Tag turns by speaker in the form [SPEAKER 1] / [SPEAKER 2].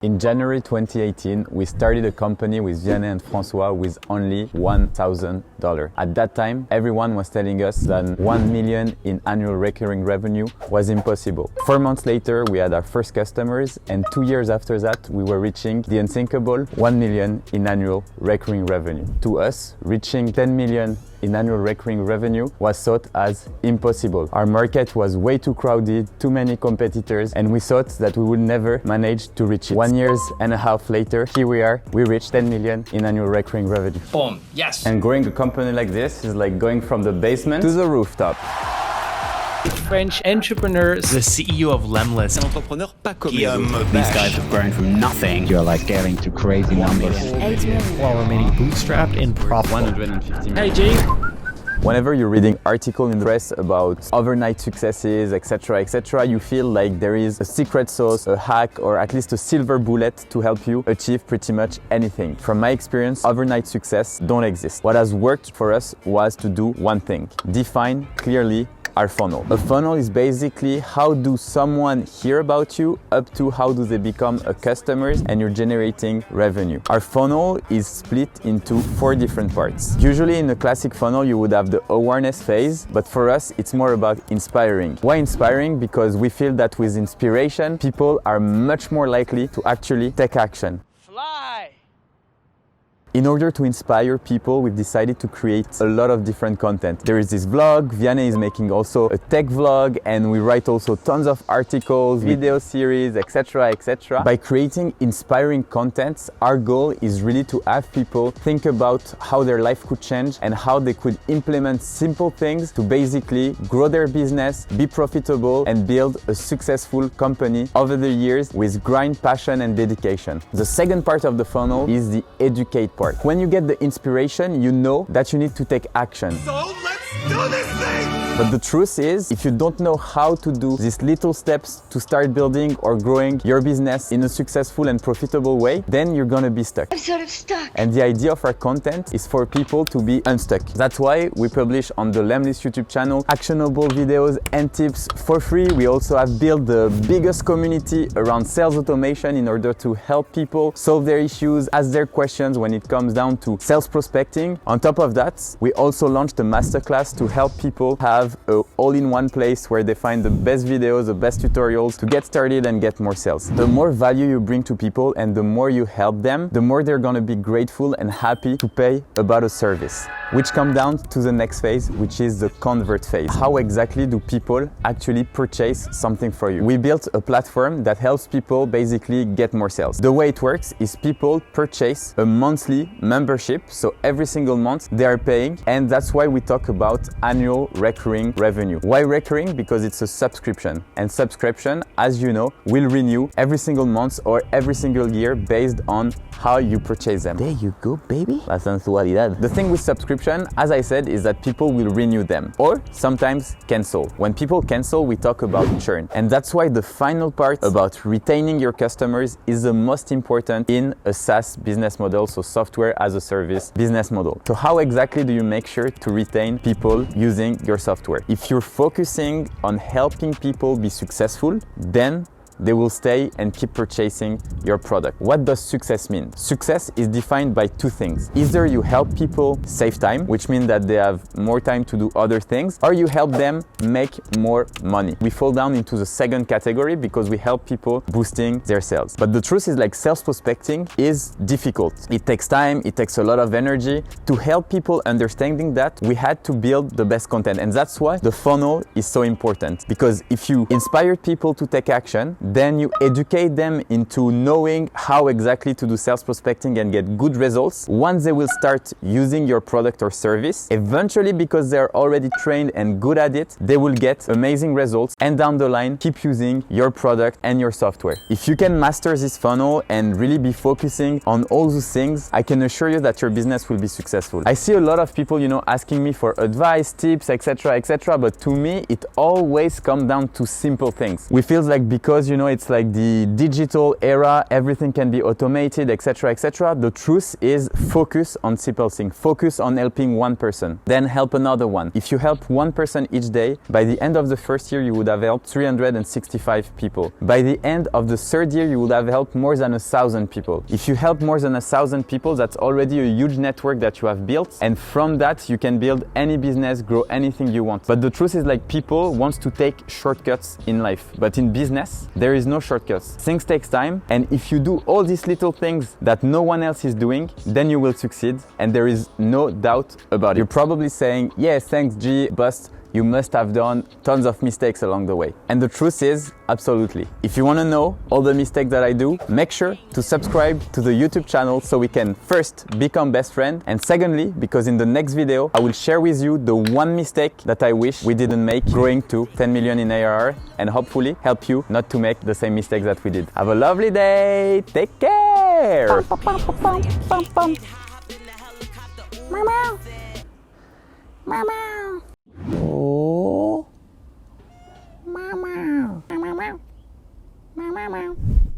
[SPEAKER 1] In January 2018, we started a company with Vianney and François with only $1,000. At that time, everyone was telling us that 1 million in annual recurring revenue was impossible. 4 months later, we had our first customers, and 2 years after that, we were reaching the unthinkable 1 million in annual recurring revenue. To us, reaching 10 million in annual recurring revenue was thought as impossible. Our market was way too crowded, too many competitors, and we thought that we would never manage to reach it. 1.5 years later, here we are, we reached 10 million in annual recurring revenue.
[SPEAKER 2] Boom, yes!
[SPEAKER 1] And growing a company like this is like going from the basement to the rooftop.
[SPEAKER 2] French entrepreneurs,
[SPEAKER 3] the CEO of Lemlist,
[SPEAKER 4] an entrepreneur pas comme les
[SPEAKER 3] Guillaume,
[SPEAKER 4] autres.
[SPEAKER 3] these guys have grown from nothing.
[SPEAKER 5] You're like getting to crazy numbers.
[SPEAKER 3] While remaining bootstrapped and profitable.
[SPEAKER 1] 150 million.
[SPEAKER 2] Hey Jay!
[SPEAKER 1] Whenever you're reading articles in the press about overnight successes, etc., you feel like there is a secret sauce, a hack, or at least a silver bullet to help you achieve pretty much anything. From my experience, overnight success don't exist. What has worked for us was to do one thing: define clearly our funnel. A funnel is basically how do someone hear about you up to how do they become a customer and you're generating revenue. Our funnel is split into 4 different parts. Usually in a classic funnel you would have the awareness phase, but for us it's more about inspiring. Why inspiring? Because we feel that with inspiration people are much more likely to actually take action. In order to inspire people, we've decided to create a lot of different content. There is this vlog, Vianney is making also a tech vlog, and we write also tons of articles, video series, etc. By creating inspiring contents, our goal is really to have people think about how their life could change and how they could implement simple things to basically grow their business, be profitable, and build a successful company over the years with grind, passion, and dedication. The second part of the funnel is the educate part. When you get the inspiration, you know that you need to take action.
[SPEAKER 4] So let's do this thing!
[SPEAKER 1] But the truth is, if you don't know how to do these little steps to start building or growing your business in a successful and profitable way, then you're gonna be stuck.
[SPEAKER 6] I'm sort of stuck.
[SPEAKER 1] And the idea of our content is for people to be unstuck. That's why we publish on the Lemlist YouTube channel actionable videos and tips for free. We also have built the biggest community around sales automation in order to help people solve their issues, ask their questions when it comes down to sales prospecting. On top of that, we also launched a masterclass to help people have a all-in-one place where they find the best videos, the best tutorials to get started and get more sales. The more value you bring to people and the more you help them, the more they're gonna be grateful and happy to pay about a service. Which comes down to the next phase, which is the convert phase. How exactly do people actually purchase something for you? We built a platform that helps people basically get more sales. The way it works is people purchase a monthly membership, so every single month they are paying, and that's why we talk about annual recurring revenue. Why recurring? Because it's a subscription, and subscription, as you know, will renew every single month or every single year based on how you purchase them.
[SPEAKER 5] There you go, baby.
[SPEAKER 1] La sensualidad. The thing with subscription, as I said, is that people will renew them or sometimes cancel. When people cancel, we talk about churn. And that's why the final part about retaining your customers is the most important in a SaaS business model, so software as a service business model. So how exactly do you make sure to retain people using your software? If you're focusing on helping people be successful, then they will stay and keep purchasing your product. What does success mean? Success is defined by 2 things. Either you help people save time, which means that they have more time to do other things, or you help them make more money. We fall down into the second category because we help people boosting their sales. But the truth is, like, sales prospecting is difficult. It takes time, it takes a lot of energy. To help people understanding that, we had to build the best content. And that's why the funnel is so important. Because if you inspire people to take action, then you educate them into knowing how exactly to do sales prospecting and get good results. Once they will start using your product or service, eventually, because they're already trained and good at it, they will get amazing results and down the line keep using your product and your software. If you can master this funnel and really be focusing on all those things, I can assure you that your business will be successful. I see a lot of people, asking me for advice, tips, etc., but to me, it always comes down to simple things. We feel like because, know, it's like the digital era, everything can be automated, etc., etc. The truth is focus on simple things. Focus on helping one person, then help another one. If you help one person each day, by the end of the first year, you would have helped 365 people. By the end of the third year, you would have helped more than 1,000 people. If you help more than 1,000 people, that's already a huge network that you have built. And from that, you can build any business, grow anything you want. But the truth is, like, people want to take shortcuts in life. But in business, there is no shortcuts. Things take time. And if you do all these little things that no one else is doing, then you will succeed. And there is no doubt about it. You're probably saying, yeah, thanks G, but you must have done tons of mistakes along the way. And the truth is, absolutely. If you want to know all the mistakes that I do, make sure to subscribe to the YouTube channel so we can first become best friends. And secondly, because in the next video, I will share with you the one mistake that I wish we didn't make growing to 10 million in ARR and hopefully help you not to make the same mistakes that we did. Have a lovely day. Take care.
[SPEAKER 5] Oh. Meow meow. Meow meow. Meow meow.